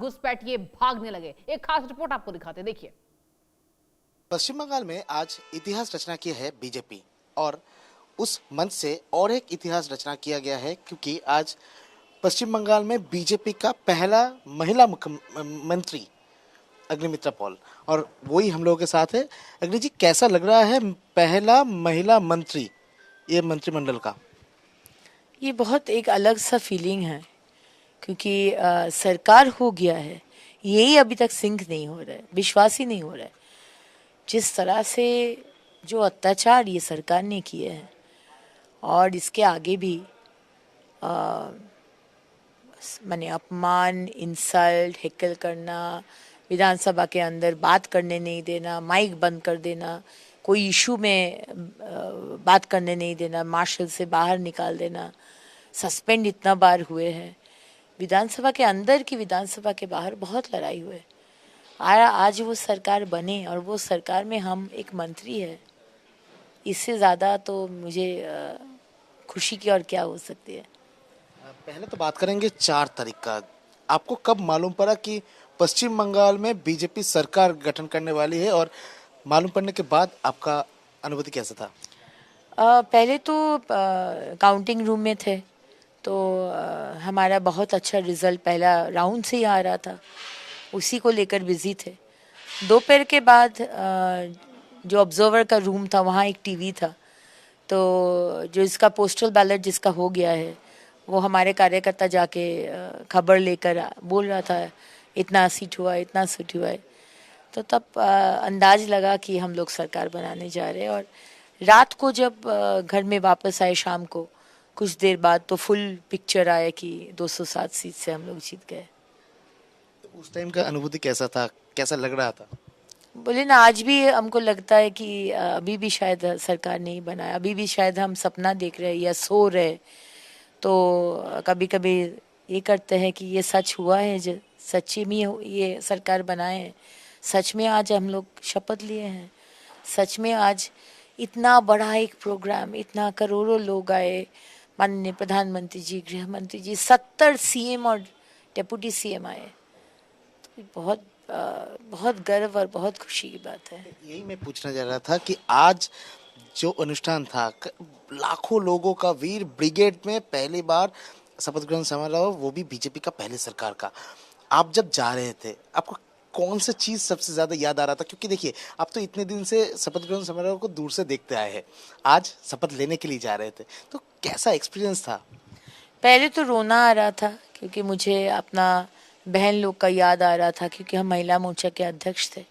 घुसपैठिए भागने लगे। एक खास रिपोर्ट आपको दिखाते, देखिए। पश्चिम बंगाल में आज इतिहास रचना की है बीजेपी और उस मंच से और एक इतिहास रचना किया गया है क्योंकि आज पश्चिम बंगाल में बीजेपी का पहला महिला मुख्यमंत्री अग्निमित्रा पॉल और वही हम लोगों के साथ है। अग्नि जी, कैसा लग रहा है पहला महिला मंत्री ये मंत्रिमंडल का? ये बहुत एक अलग सा फीलिंग है क्योंकि सरकार हो गया है, यही अभी तक सिंक नहीं हो रहा है, विश्वास ही नहीं हो रहा है। जिस तरह से जो अत्याचार ये सरकार ने किए हैं और इसके आगे भी माने अपमान, इंसल्ट, हेकल करना, विधानसभा के अंदर बात करने नहीं देना, माइक बंद कर देना, कोई इशू में बात करने नहीं देना, मार्शल से बाहर निकाल देना, सस्पेंड इतना बार हुए हैं। विधानसभा के अंदर की विधानसभा के बाहर बहुत लड़ाई हुए। आज वो सरकार बने और वो सरकार में हम एक मंत्री है, इससे ज़्यादा तो मुझे खुशी की और क्या हो सकती है। पहले तो बात करेंगे 4 तारीख का। आपको कब मालूम पड़ा कि पश्चिम बंगाल में बीजेपी सरकार गठन करने वाली है और मालूम पड़ने के बाद आपका अनुभूति कैसा था? पहले तो काउंटिंग रूम में थे तो हमारा बहुत अच्छा रिजल्ट पहला राउंड से ही आ रहा था, उसी को लेकर बिजी थे। दोपहर के बाद जो ऑब्जर्वर का रूम था वहाँ एक टीवी था, तो जो इसका पोस्टल बैलेट जिसका हो गया है वो हमारे कार्यकर्ता जाके खबर लेकर बोल रहा था इतना सीट हुआ, इतना सीट हुआ है। तो तब अंदाज लगा कि हम लोग सरकार बनाने जा रहे हैं। और रात को जब घर में वापस आए शाम को कुछ देर बाद तो फुल पिक्चर आया कि 207 सीट से हम लोग जीत गए। तो उस टाइम का अनुभूति कैसा था, कैसा लग रहा था? बोले ना, आज भी हमको लगता है कि अभी भी शायद सरकार नहीं बनाया, अभी भी शायद हम सपना देख रहे हैं या सो रहे। तो कभी कभी ये करते हैं कि ये सच हुआ है, जो सच्ची में ये सरकार बनाए हैं, सच में आज हम लोग शपथ लिए हैं, सच में आज इतना बड़ा एक प्रोग्राम, इतना करोड़ों लोग आए, माननीय प्रधानमंत्री जी, गृह मंत्री जी, 70 सीएम और डेप्यूटी सीएम आए। तो बहुत गर्व और बहुत खुशी की बात है। यही मैं पूछना चाह रहा था कि आज जो अनुष्ठान था, लाखों लोगों का वीर ब्रिगेड में पहली बार शपथ ग्रहण समारोह, वो भी बीजेपी का पहले सरकार का। आप जब जा रहे थे आपको कौन सा चीज सबसे ज्यादा याद आ रहा था? क्योंकि देखिए, आप तो इतने दिन से शपथ ग्रहण समारोह को दूर से देखते आए हैं, आज शपथ लेने के लिए जा रहे थे, तो कैसा एक्सपीरियंस था? पहले तो रोना आ रहा था क्योंकि मुझे अपना बहन लोग का याद आ रहा था, क्योंकि हम महिला मोर्चा के अध्यक्ष थे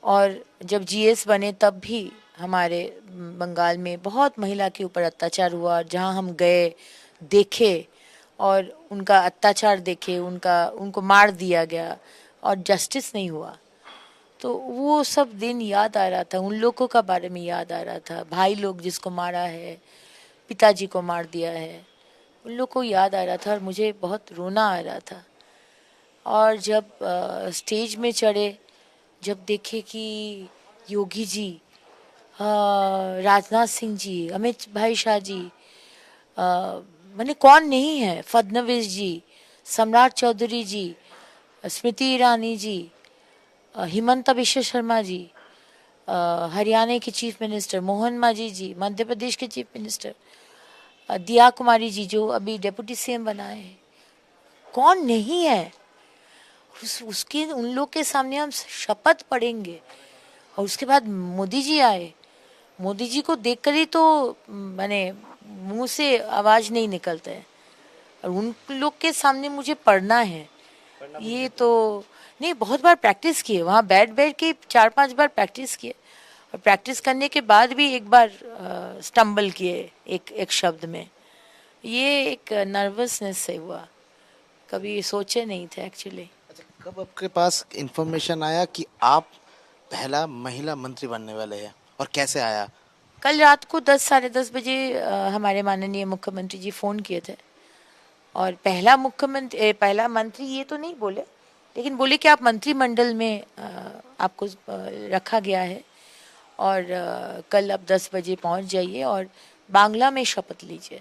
और जब जीएस बने तब भी हमारे बंगाल में बहुत महिला के ऊपर अत्याचार हुआ। जहां हम गए, देखे और उनका अत्याचार देखे, उनको मार दिया गया और जस्टिस नहीं हुआ। तो वो सब दिन याद आ रहा था, उन लोगों का बारे में याद आ रहा था, भाई लोग जिसको मारा है, पिताजी को मार दिया है, उन लोग को याद आ रहा था और मुझे बहुत रोना आ रहा था। और जब स्टेज में चढ़े, जब देखे कि योगी जी, राजनाथ सिंह जी, अमित भाई शाह जी, मैंने कौन नहीं है, फडणवीस जी, सम्राट चौधरी जी, स्मृति ईरानी जी, हिमंत बिश्व शर्मा जी, हरियाणा के चीफ मिनिस्टर मोहन मांझी जी, मध्य प्रदेश के चीफ मिनिस्टर दिया कुमारी जी जो अभी डेप्यूटी सीएम बनाए हैं, कौन नहीं है। उसके उन लोग के सामने हम शपथ पढ़ेंगे और उसके बाद मोदी जी आए। मोदी जी को देखकर ही तो मैंने मुंह से आवाज नहीं निकलता है और उन लोग के सामने मुझे पढ़ना है। ये तो नहीं, बहुत बार प्रैक्टिस किए, वहाँ बैठ बैठ के 4-5 बार प्रैक्टिस किए और प्रैक्टिस करने के बाद भी एक बार स्टम्बल किए एक शब्द में। ये एक नर्वसनेस से हुआ, कभी सोचे नहीं थे एक्चुअली। अच्छा, कब आपके पास इंफॉर्मेशन आया कि आप पहला महिला मंत्री बनने वाले हैं और कैसे आया? कल रात को 10 साढ़े 10 बजे हमारे माननीय मुख्यमंत्री जी फ़ोन किए थे और पहला मंत्री ये तो नहीं बोले, लेकिन बोले कि आप मंत्रिमंडल में आपको रखा गया है और कल आप 10 बजे पहुंच जाइए और बांग्ला में शपथ लीजिए।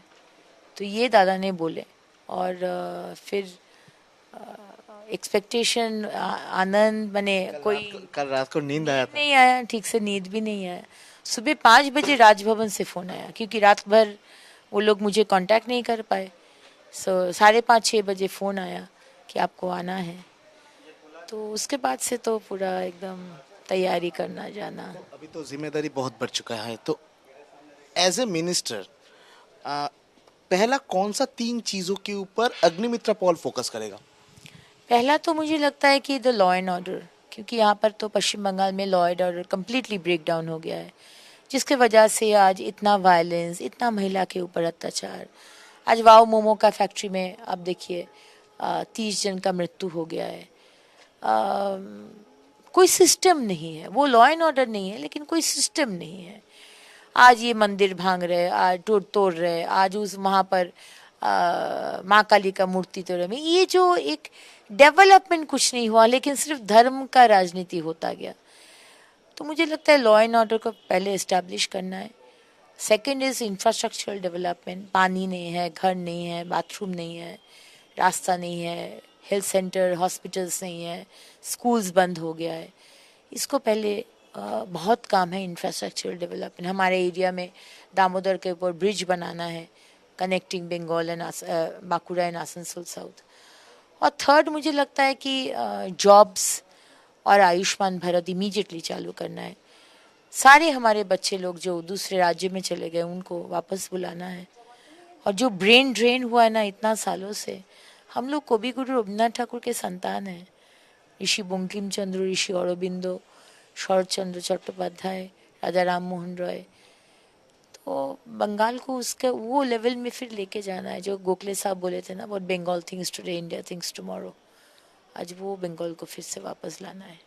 तो ये दादा ने बोले और फिर एक्सपेक्टेशन, आनंद, मैंने कोई कल रात को नींद आया था? नहीं आया, ठीक से नींद भी नहीं आया। सुबह 5 बजे राजभवन से फ़ोन आया, क्योंकि रात भर वो लोग मुझे कांटेक्ट नहीं कर पाए। 5:30-6 बजे फ़ोन आया कि आपको आना है। तो उसके बाद से तो पूरा एकदम तैयारी करना जाना। अभी तो जिम्मेदारी बहुत बढ़ चुका है, तो एज ए मिनिस्टर पहला कौन सा 3 चीजों के ऊपर अग्निमित्रा पॉल फोकस करेगा? पहला तो मुझे लगता है कि द लॉ एंड ऑर्डर, क्योंकि यहाँ पर तो पश्चिम बंगाल में law and order completely break down हो गया है, जिसके वजह से आज इतना वायलेंस, इतना महिला के ऊपर अत्याचार। आज वाओ मोमो का फैक्ट्री में आप देखिए 30 जन का मृत्यु हो गया है। कोई सिस्टम नहीं है, वो लॉ एंड ऑर्डर नहीं है लेकिन कोई सिस्टम नहीं है। आज ये मंदिर भांग रहे, आज तोड़ रहे, आज उस वहाँ पर माँ काली का मूर्ति तोड़ रहे। ये जो एक डेवलपमेंट कुछ नहीं हुआ, लेकिन सिर्फ धर्म का राजनीति होता गया। तो मुझे लगता है लॉ एंड ऑर्डर को पहले इस्टेब्लिश करना है। Second is infrastructural development. पानी नहीं है, घर नहीं है, बाथरूम नहीं है, रास्ता नहीं है, हेल्थ सेंटर, हॉस्पिटल्स नहीं है, स्कूल्स बंद हो गया है। इसको पहले बहुत काम है इंफ्रास्ट्रक्चरल डेवलपमेंट। हमारे एरिया में दामोदर के ऊपर ब्रिज बनाना है, connecting Bengal and Bankura and Asansol south. और थर्ड मुझे लगता है कि जॉब्स और आयुष्मान भारत इमीडिएटली चालू करना है। सारे हमारे बच्चे लोग जो दूसरे राज्य में चले गए उनको वापस बुलाना है। और जो ब्रेन ड्रेन हुआ है ना इतना सालों से, हम लोग कवि गुरु रविन्द्रनाथ ठाकुर के संतान हैं। ऋषि बंकिम चंद्र, ऋषि अरबिंदो, शरद चंद्र चट्टोपाध्याय, राजा राम मोहन रॉय। तो बंगाल को उसके वो लेवल में फिर लेके जाना है, जो गोखले साहब बोले थे ना, what Bengal thinks today India thinks tomorrow. आज वो बंगाल को फिर से वापस लाना है।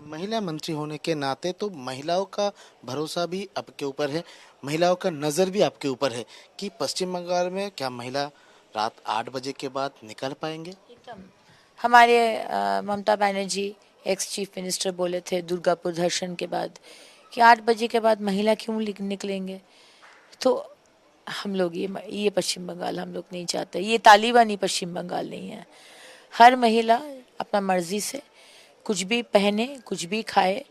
महिला मंत्री होने के नाते तो महिलाओं का भरोसा भी आपके ऊपर है, महिलाओं का नज़र भी आपके ऊपर है कि पश्चिम बंगाल में क्या महिला रात 8 बजे के बाद निकल पाएंगे? एकदम। हमारे Mamata Banerjee ex chief minister बोले थे दुर्गापुर दर्शन के बाद कि 8 बजे के बाद महिला क्यों निकलेंगे। तो हम लोग ये पश्चिम बंगाल हम लोग नहीं चाहते। ये तालिबानी पश्चिम बंगाल नहीं है। हर महिला अपना मर्जी से कुछ भी पहने, कुछ भी खाए,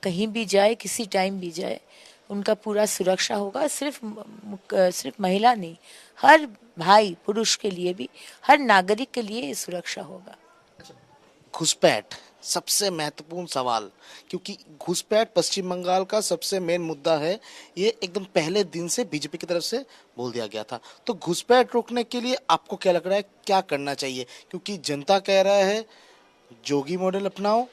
कहीं भी जाए, किसी टाइम भी जाए, उनका पूरा सुरक्षा होगा। सिर्फ महिला नहीं, हर भाई पुरुष के लिए भी, हर नागरिक के लिए ये सुरक्षा होगा। घुसपैठ सबसे महत्वपूर्ण सवाल, क्योंकि घुसपैठ पश्चिम बंगाल का सबसे मेन मुद्दा है। ये एकदम पहले दिन से बीजेपी की तरफ से बोल दिया गया था। तो घुसपैठ रोकने के लिए आपको क्या लग रहा है, क्या करना चाहिए? क्योंकि जनता कह रहा है जोगी मॉडल अपनाओ,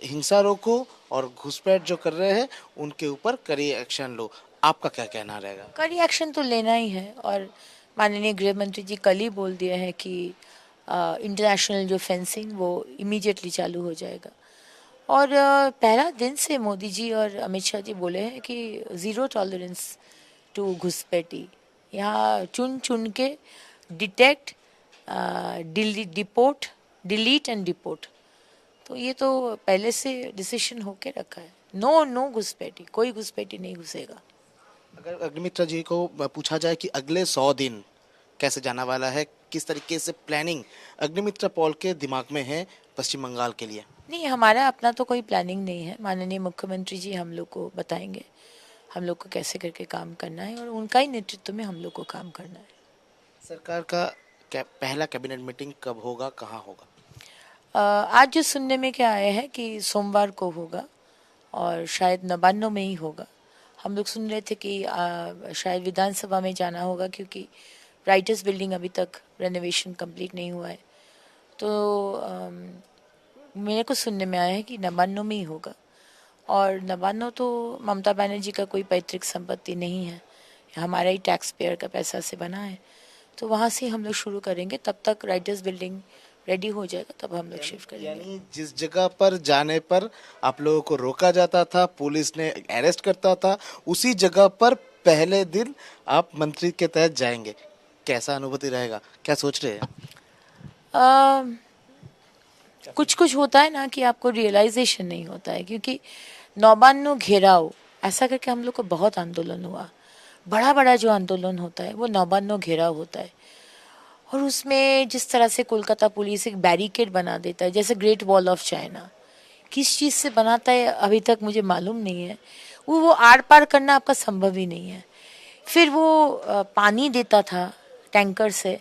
हिंसा रोको, और घुसपैठ जो कर रहे हैं उनके ऊपर कड़ी एक्शन लो। आपका क्या कहना रहेगा? कड़ी एक्शन तो लेना ही है। और माननीय गृह मंत्री जी कल ही बोल दिए हैं कि इंटरनेशनल जो फेंसिंग वो इमीडिएटली चालू हो जाएगा। और पहला दिन से मोदी जी और अमित शाह जी बोले हैं कि ज़ीरो टॉलरेंस टू घुसपैठी। यहाँ चुन चुन के डिटेक्ट, डिलीट एंड डिपोर्ट। तो ये तो पहले से डिसीजन होके रखा है। नो घुसपैठी, कोई घुसपैठी नहीं घुसेगा। अगर अग्निमित्रा जी को पूछा जाए कि अगले 100 दिन कैसे जाना वाला है, किस तरीके से प्लानिंग अग्निमित्रा पॉल के दिमाग में है पश्चिम बंगाल के लिए? नहीं, हमारा अपना तो कोई प्लानिंग नहीं है। माननीय मुख्यमंत्री जी हम लोग को बताएंगे हम लोग को कैसे करके काम करना है, और उनका ही नेतृत्व में हम लोग को काम करना है। सरकार का पहला कैबिनेट मीटिंग कब होगा, कहाँ होगा? आज जो सुनने में क्या आया है कि सोमवार को होगा, और शायद नवान्नों में ही होगा। हम लोग सुन रहे थे कि शायद विधानसभा में जाना होगा, क्योंकि राइटर्स बिल्डिंग अभी तक रेनोवेशन कंप्लीट नहीं हुआ है। तो मेरे को सुनने में आया है कि नवान्नों में ही होगा। और नवान्नों तो ममता बनर्जी का कोई पैतृक संपत्ति नहीं है, हमारा ही टैक्स पेयर का पैसा से बना है। तो वहाँ से हम लोग शुरू करेंगे। तब तक राइटर्स बिल्डिंग रेडी हो जाएगा, तब हम लोग शिफ्ट करेंगे। यानी जिस जगह पर जाने पर आप लोगों को रोका जाता था, पुलिस ने अरेस्ट करता था, उसी जगह पर पहले दिन आप मंत्री के तहत जाएंगे। कैसा अनुभूति रहेगा, क्या सोच रहे हैं? कुछ कुछ होता है ना कि आपको रियलाइजेशन नहीं होता है, क्योंकि नौबान्नो घेराव ऐसा करके हम लोग को बहुत आंदोलन हुआ। बड़ा बड़ा जो आंदोलन होता है वो नौबान्नो घेराव होता है। और उसमें जिस तरह से कोलकाता पुलिस एक बैरिकेड बना देता है, जैसे ग्रेट वॉल ऑफ चाइना, किस चीज़ से बनाता है अभी तक मुझे मालूम नहीं है। वो आर पार करना आपका संभव ही नहीं है। फिर वो पानी देता था टैंकर से,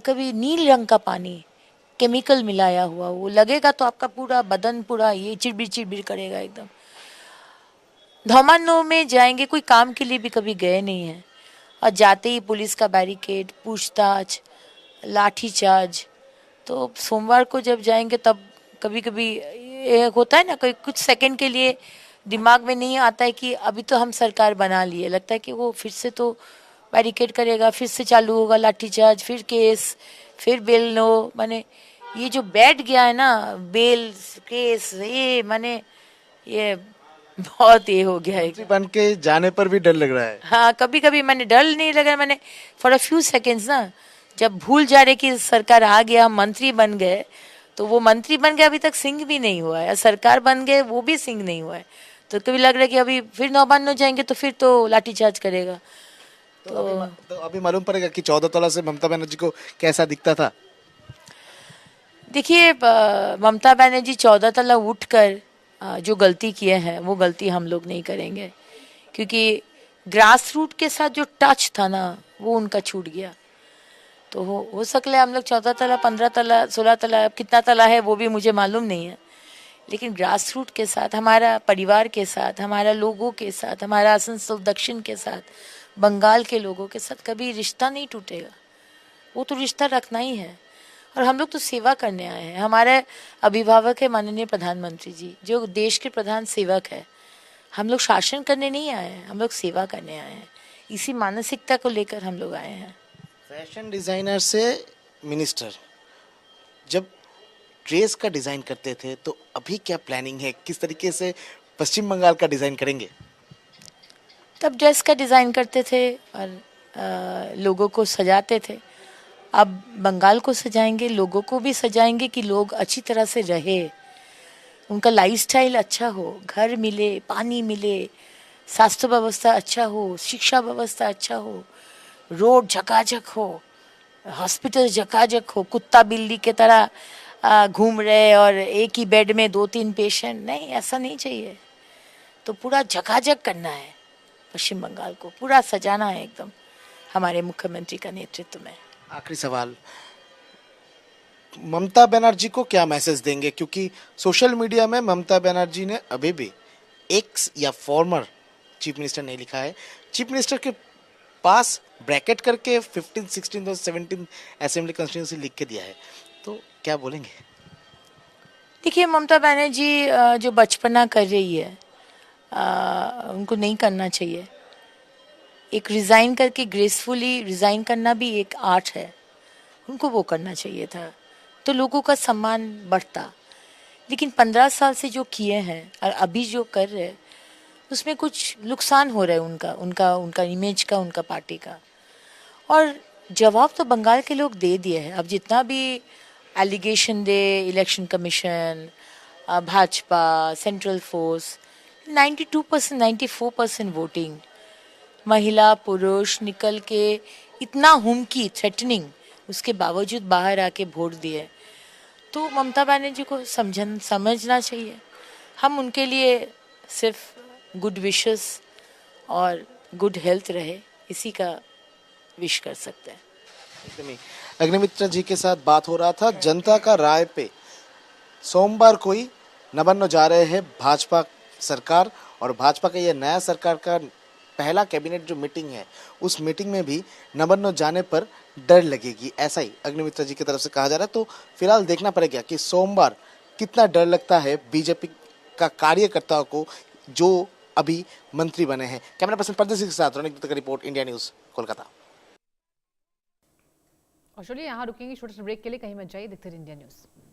कभी नील रंग का पानी, केमिकल मिलाया हुआ, वो लगेगा तो आपका पूरा बदन पूरा ये चिड़बिड़ चिड़बिड़ करेगा एकदम। धौमानो में जाएंगे, कोई काम के लिए भी कभी गए नहीं हैं, और जाते ही पुलिस का बैरिकेड, पूछताछ, लाठी चार्ज। तो सोमवार को जब जाएंगे तब कभी कभी ये होता है ना, कोई कुछ सेकंड के लिए दिमाग में नहीं आता है कि अभी तो हम सरकार बना लिए, लगता है कि वो फिर से तो बैरिकेड करेगा, फिर से चालू होगा लाठीचार्ज, फिर केस, फिर बेल नो। माने ये जो बैठ गया है ना, बेल केस, ये माने ये बहुत ये हो गया है। मंत्री बन के जाने पर भी डर लग रहा है। हाँ, कभी कभी मैंने डर नहीं लगा, मैंने फॉर अ फ्यू सेकेंड्स ना, जब भूल जा रहे कि सरकार आ गया, मंत्री बन गए, तो वो मंत्री बन गए अभी तक सिंह भी नहीं हुआ है, सरकार बन गए वो भी सिंह नहीं हुआ है, तो कभी लग रहा है कि अभी फिर नौबान जाएंगे तो फिर तो लाठीचार्ज करेगा। तो अभी मालूम पड़ेगा कि 14 तोला से ममता बनर्जी को कैसा दिखता था। देखिए, ममता बनर्जी 14 तला उठकर जो गलती किए हैं वो गलती हम लोग नहीं करेंगे, क्योंकि ग्रास रूट के साथ जो टच था ना वो उनका छूट गया। तो हो सकता है हम लोग 14 तला, 15 तला, 16 तला, अब कितना तला है वो भी मुझे मालूम नहीं है, लेकिन ग्रास रूट के साथ, हमारा परिवार के साथ, हमारा लोगों के साथ, हमारा आसनसोल दक्षिण के साथ, बंगाल के लोगों के साथ कभी रिश्ता नहीं टूटेगा। वो तो रिश्ता रखना ही है, और हम लोग तो सेवा करने आए हैं। हमारे अभिभावक है माननीय प्रधानमंत्री जी, जो देश के प्रधान सेवक है। हम लोग शासन करने नहीं आए हैं, हम लोग सेवा करने आए हैं। इसी मानसिकता को लेकर हम लोग आए हैं। फैशन डिजाइनर से मिनिस्टर, जब ड्रेस का डिजाइन करते थे तो अभी क्या प्लानिंग है, किस तरीके से पश्चिम बंगाल का डिजाइन करेंगे? तब ड्रेस का डिज़ाइन करते थे और लोगों को सजाते थे। अब बंगाल को सजाएंगे, लोगों को भी सजाएंगे कि लोग अच्छी तरह से रहे, उनका लाइफस्टाइल अच्छा हो, घर मिले, पानी मिले, स्वास्थ्य व्यवस्था अच्छा हो, शिक्षा व्यवस्था अच्छा हो, रोड झकाझक हो, हॉस्पिटल झकाझक हो, कुत्ता बिल्ली के तरह घूम रहे और एक ही बेड में 2-3 पेशेंट, नहीं, ऐसा नहीं चाहिए। तो पूरा झकाझक करना है, पश्चिम बंगाल को पूरा सजाना है एकदम, हमारे मुख्यमंत्री का नेतृत्व में। आखिरी सवाल, ममता बनर्जी को क्या मैसेज देंगे, क्योंकि सोशल मीडिया में ममता बनर्जी ने अभी भी एक्स या फॉर्मर चीफ मिनिस्टर नहीं लिखा है, चीफ मिनिस्टर के पास ब्रैकेट करके 15, 16 और 17 असेंबली कॉन्स्टिट्यूंसी लिख के दिया है, तो क्या बोलेंगे? देखिए, ममता बनर्जी जो बचपना कर रही है, उनको नहीं करना चाहिए। एक रिज़ाइन करके ग्रेसफुली रिज़ाइन करना भी एक आर्ट है, उनको वो करना चाहिए था, तो लोगों का सम्मान बढ़ता। लेकिन 15 साल से जो किए हैं और अभी जो कर रहे हैं, उसमें कुछ नुकसान हो रहा है उनका इमेज का, उनका पार्टी का। और जवाब तो बंगाल के लोग दे दिए हैं। अब जितना भी एलिगेशन दे election commission, Bhajpa, central force, 92%, 94% voting, महिला पुरुष निकल के इतना हुमकी, थ्रेटनिंग, उसके बावजूद बाहर आके वोट दिए। तो ममता बनर्जी को समझना चाहिए। हम उनके लिए सिर्फ गुड विशेस और गुड हेल्थ रहे, इसी का विश कर सकते हैं। अग्निमित्र जी के साथ बात हो रहा था जनता का राय पे। सोमवार को ही नवान्न जा रहे हैं भाजपा सरकार, और भाजपा का ये नया सरकार का पहला कैबिनेट जो मीटिंग है, उस मीटिंग में भी नवान्न जाने पर डर लगेगी, ऐसा ही अग्निमित्र जी की तरफ से कहा जा रहा है। तो फिलहाल देखना पड़ेगा कि सोमवार कितना डर लगता है बीजेपी का कार्यकर्ताओं को जो अभी मंत्री बने हैं। कैमरा पर्सन परदेसी के साथ रोनिक का रिपोर्ट, इंडिया न्यूज, कोलकाता। और चलिए यहाँ रुकेंगे छोटे से ब्रेक के लिए, कहीं मत जाइए, देखते रहिए इंडिया न्यूज।